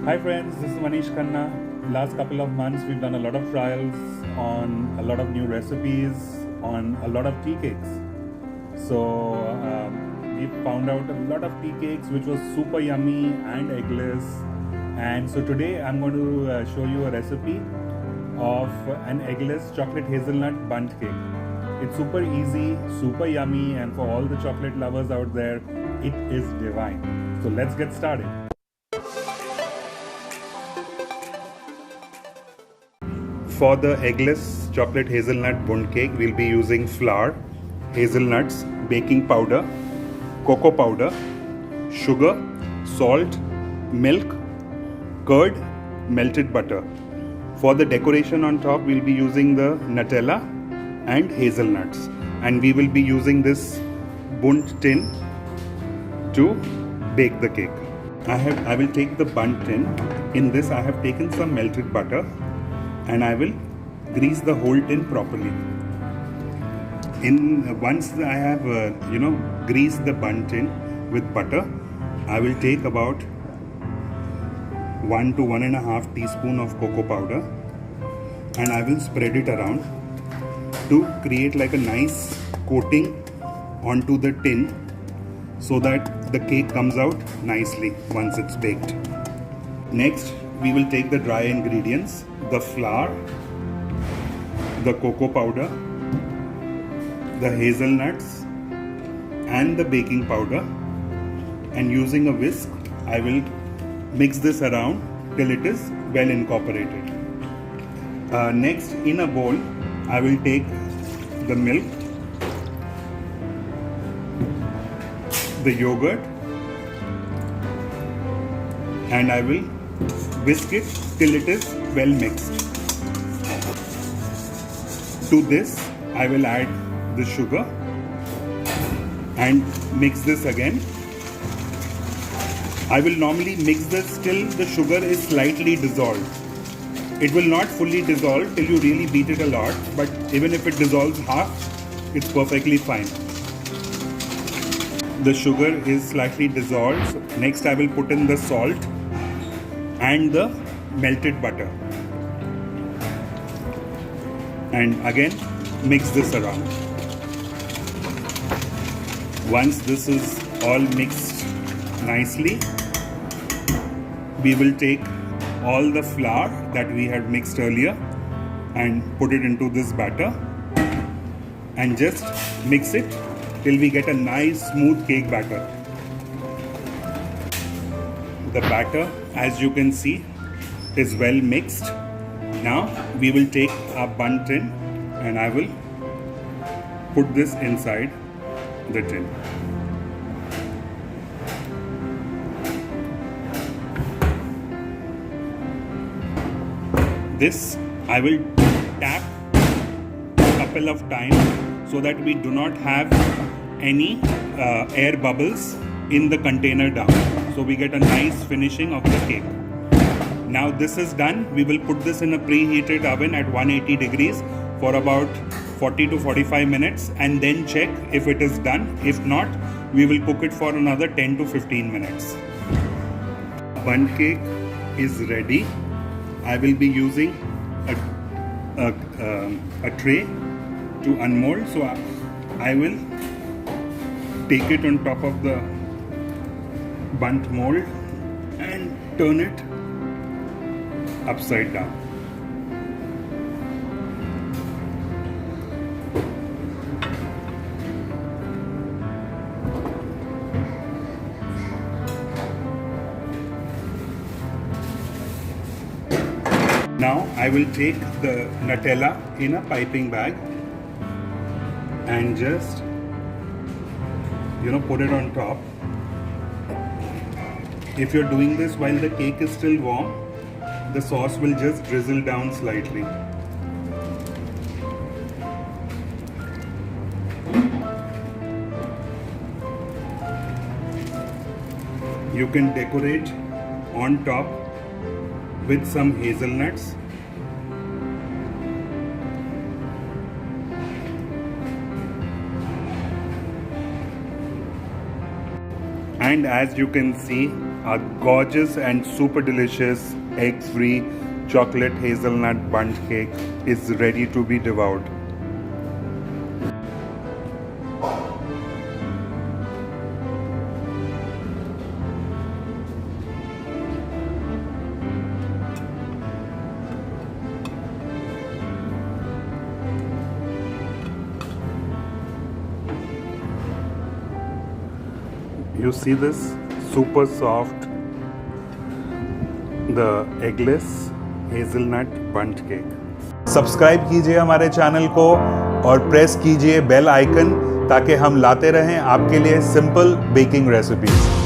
Hi friends, this is Manish Khanna. Last couple of months we've done a lot of trials on a lot of new recipes on a lot of tea cakes. So we found out a lot of tea cakes which was super yummy and eggless. And so today I'm going to show you a recipe of an eggless chocolate hazelnut bundt cake. It's super easy, super yummy, and for all the chocolate lovers out there, it is divine. So let's get started. For the eggless chocolate hazelnut bundt cake, we'll be using flour, hazelnuts, baking powder, cocoa powder, sugar, salt, milk, curd, melted butter. For the decoration on top, we'll be using the Nutella and hazelnuts. And we will be using this bundt tin to bake the cake. I will take the bundt tin. In this, I have taken some melted butter, and I will grease the whole tin properly. Once I have greased the bundt tin with butter, I will take about 1 to 1.5 teaspoon of cocoa powder, and I will spread it around to create like a nice coating onto the tin so that the cake comes out nicely once it's baked. Next, we will take the dry ingredients, the flour, the cocoa powder, the hazelnuts and the baking powder, and using a whisk I will mix this around till it is well incorporated. Next, in a bowl I will take the milk, the yogurt, and I will whisk it till it is well mixed. To this I will add the sugar and mix this again. I will normally mix this till the sugar is slightly dissolved. It will not fully dissolve till you really beat it a lot, but even if it dissolves half, it's perfectly fine. The sugar is slightly dissolved. So next I will put in the salt and the melted butter, and again mix this around. Once this is all mixed nicely, we will take all the flour that we had mixed earlier and put it into this batter and just mix it till we get a nice smooth cake batter. The batter, as you can see, is well mixed. Now we will take our bundt tin and I will put this inside the tin. This I will tap a couple of times so that we do not have any air bubbles in the container down, so we get a nice finishing of the cake. Now this is done. We will put this in a preheated oven at 180 degrees for about 40 to 45 minutes and then check if it is done. If not, we will cook it for another 10 to 15 minutes. Bundt cake is ready. I will be using a tray to unmold. So I will take it on top of the bundt mold and turn it upside down. Now I will take the Nutella in a piping bag and just put it on top. If you're doing this while the cake is still warm, the sauce will just drizzle down slightly. You can decorate on top with some hazelnuts. And as you can see, our gorgeous and super delicious egg-free chocolate hazelnut bundt cake is ready to be devoured. You see this super soft, the eggless hazelnut bundt cake. Subscribe कीजिए हमारे channel को और press कीजिए bell icon ताकि हम लाते रहें आपके लिए सिंपल बेकिंग रेसिपीज।